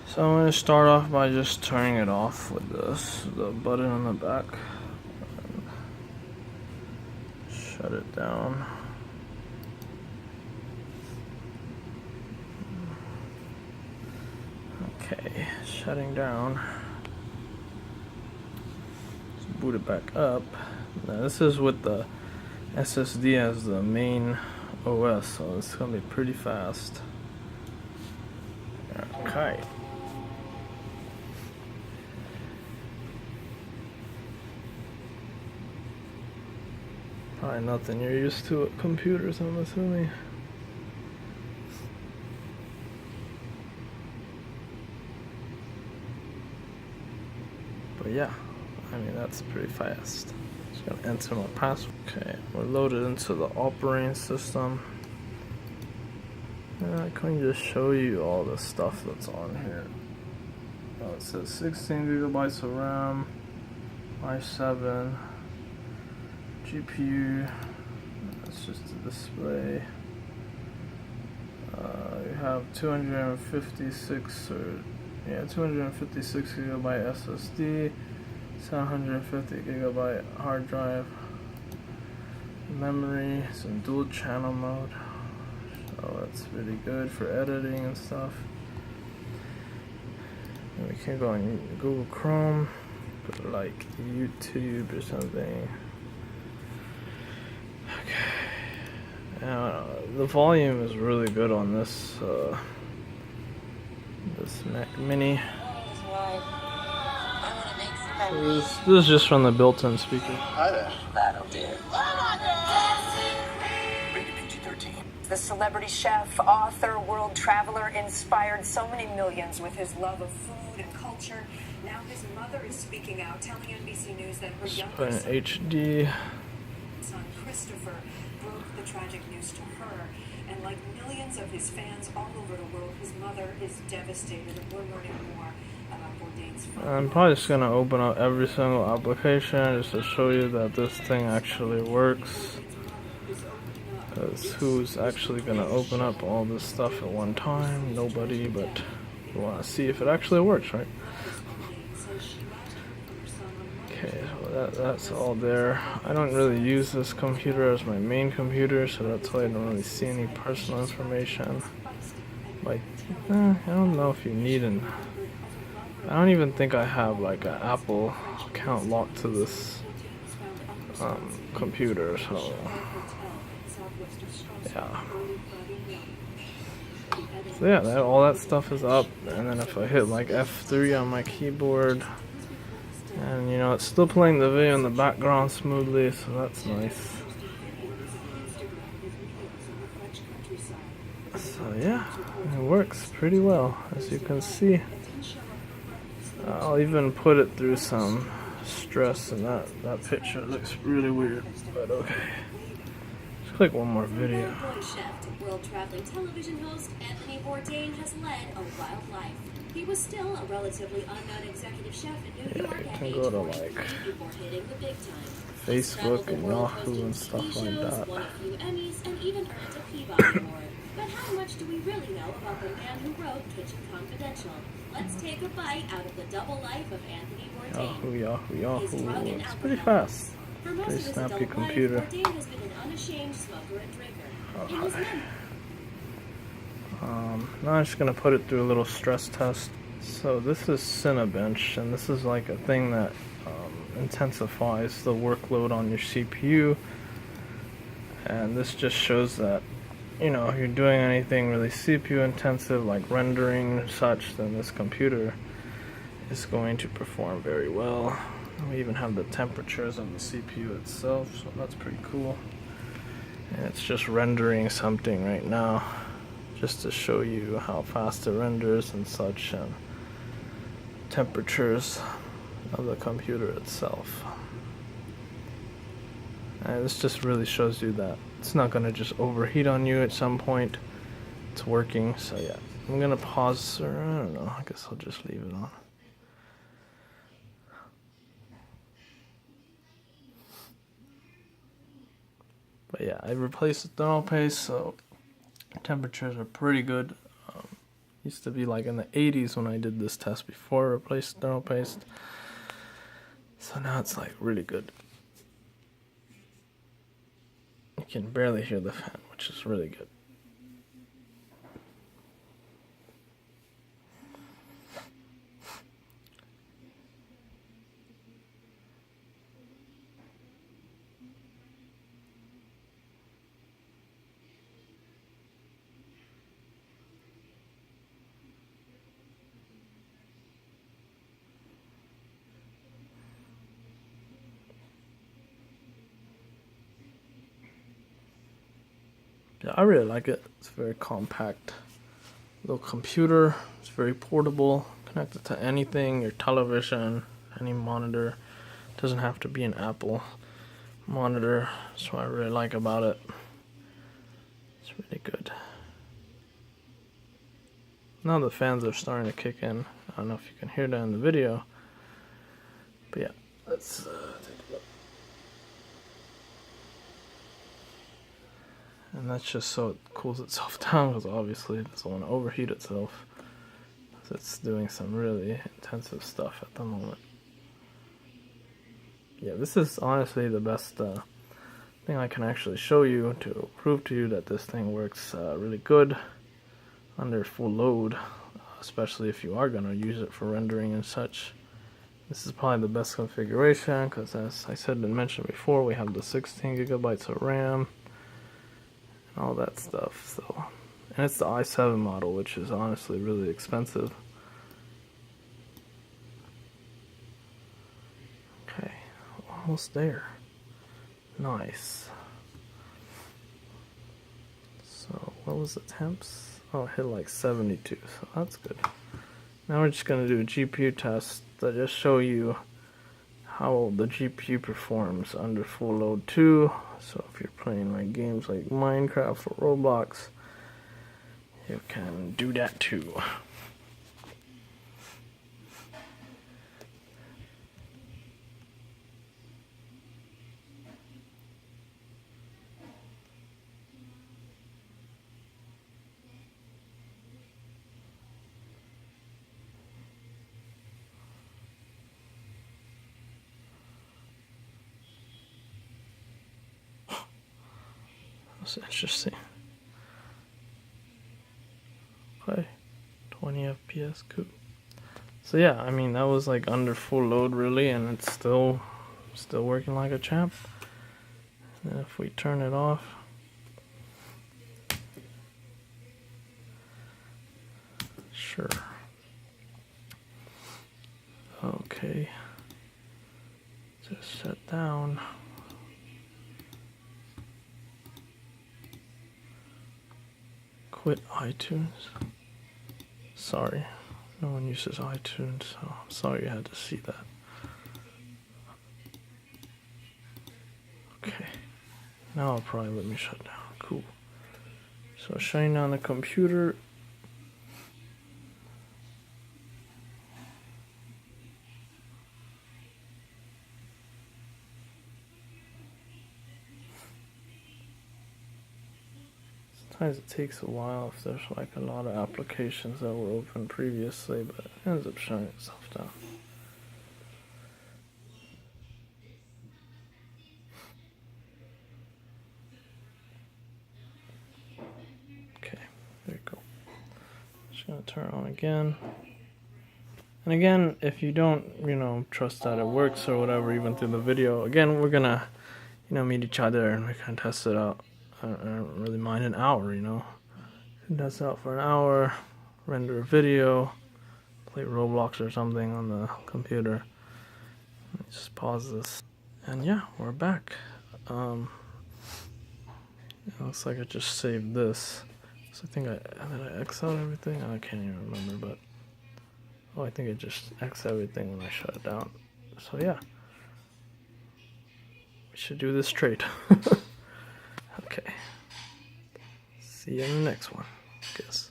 So I'm going to start off by just turning it off with the button on the back. Shut it down. Okay, shutting down. Let's boot it back up. Now this is with the SSD as the main OS, so it's going to be pretty fast. Okay. Probably nothing you're used to with computers, I'm assuming. But yeah, I mean, that's pretty fast. Just gonna enter my password. Okay, we're loaded into the operating system. And I can just show you all the stuff that's on here. Oh, it says 16 gigabytes of RAM, i7, GPU. That's just the display. You have 256 gigabyte SSD, 750 gigabyte hard drive, memory. It's in dual channel mode, so that's really good for editing and stuff. And we can go on Google Chrome, put like YouTube or something. Okay. The volume is really good on this this Mac Mini. So this is just from the built-in speaker. Hi there. That'll do. Rated PG-13. The celebrity chef, author, world traveler inspired so many millions with his love of food and culture. Now his mother is speaking out, telling NBC News that her Put younger in HD. son Christopher broke the tragic news to her. And like millions of his fans all over the world, his mother is devastated, and we're learning more about Bourdain's father. I'm probably just gonna open up every single application just to show you that this thing actually works. Because who's actually gonna open up all this stuff at one time? Nobody, but you wanna see if it actually works, right? Okay, so that's all there. I don't really use this computer as my main computer, so that's why I don't really see any personal information. Like, I don't know if you need an... I don't even think I have like an Apple account locked to this computer, so yeah. So yeah, all that stuff is up, and then if I hit like F3 on my keyboard, and you know, it's still playing the video in the background smoothly, so that's nice. So yeah, it works pretty well, as you can see. I'll even put it through some stress, and that picture looks really weird, but okay. Let's click one more video. World-traveling television host Anthony Bourdain has led a wild life. He was still a relatively unknown executive chef in New York at age 14 before hitting the big time. Facebook and Yahoo and stuff like that. Won a few Emmys and even earned a Peabody Award. But how much do we really know about the man who wrote Kitchen Confidential? Let's take a bite out of the double life of Anthony Bourdain. Yahoo. It's pretty fast. For most Pretty of his snappy adult computer. life, Bourdain has been an unashamed smoker and drinker. In his memoir, Now I'm just gonna put it through a little stress test. So this is Cinebench, and this is like a thing that intensifies the workload on your CPU. And this just shows that, you know, if you're doing anything really CPU intensive, like rendering and such, then this computer is going to perform very well. We even have the temperatures of the CPU itself, so that's pretty cool. And it's just rendering something right now, just to show you how fast it renders and such, and temperatures of the computer itself. And this just really shows you that it's not going to just overheat on you at some point. It's working, so yeah. I'm going to pause, or I don't know, I guess I'll just leave it on. But yeah, I replaced the thermal paste, so temperatures are pretty good. Used to be like in the 80s when I did this test before I replaced thermal paste. So now it's like really good. You can barely hear the fan, which is really good. Yeah, I really like it. It's very compact. Little computer. It's very portable. Connected to anything, your television, any monitor. Doesn't have to be an Apple monitor. That's what I really like about it. It's really good. Now the fans are starting to kick in. I don't know if you can hear that in the video. But yeah, let's take a look. And that's just so it cools itself down, because obviously it doesn't want to overheat itself. So it's doing some really intensive stuff at the moment. Yeah, this is honestly the best thing I can actually show you to prove to you that this thing works really good under full load, especially if you are going to use it for rendering and such. This is probably the best configuration because, as I said and mentioned before, we have the 16 gigabytes of RAM. All that stuff. So, and it's the i7 model, which is honestly really expensive. Okay, almost there. Nice. So what was the temps? Oh, it hit like 72, so that's good. Now we're just gonna do a GPU test to just show you how the GPU performs under full load too. So if you're playing like games like Minecraft or Roblox, you can do that too. That's interesting. Okay, 20 FPS, cool. So yeah, I mean that was like under full load really, and it's still working like a champ. And if we turn it off, sure. Okay, just shut down. Quit iTunes. Sorry, no one uses iTunes, so I'm sorry you had to see that. Okay, now it'll probably let me shut down. Cool. So shutting down the computer. Sometimes it takes a while if there's like a lot of applications that were open previously, but it ends up shutting itself down. Okay, there you go. Just gonna turn it on again. And again, if you don't, trust that it works or whatever, even through the video, again, we're gonna, meet each other and we can test it out. I don't really mind an hour, Can test it out for an hour, render a video, play Roblox or something on the computer. Just pause this. And yeah, we're back. It looks like I just saved this. So I think did I X out everything? I can't even remember, but I think it just X everything when I shut it down. So yeah, we should do this trade. Okay. See you in the next one, I guess.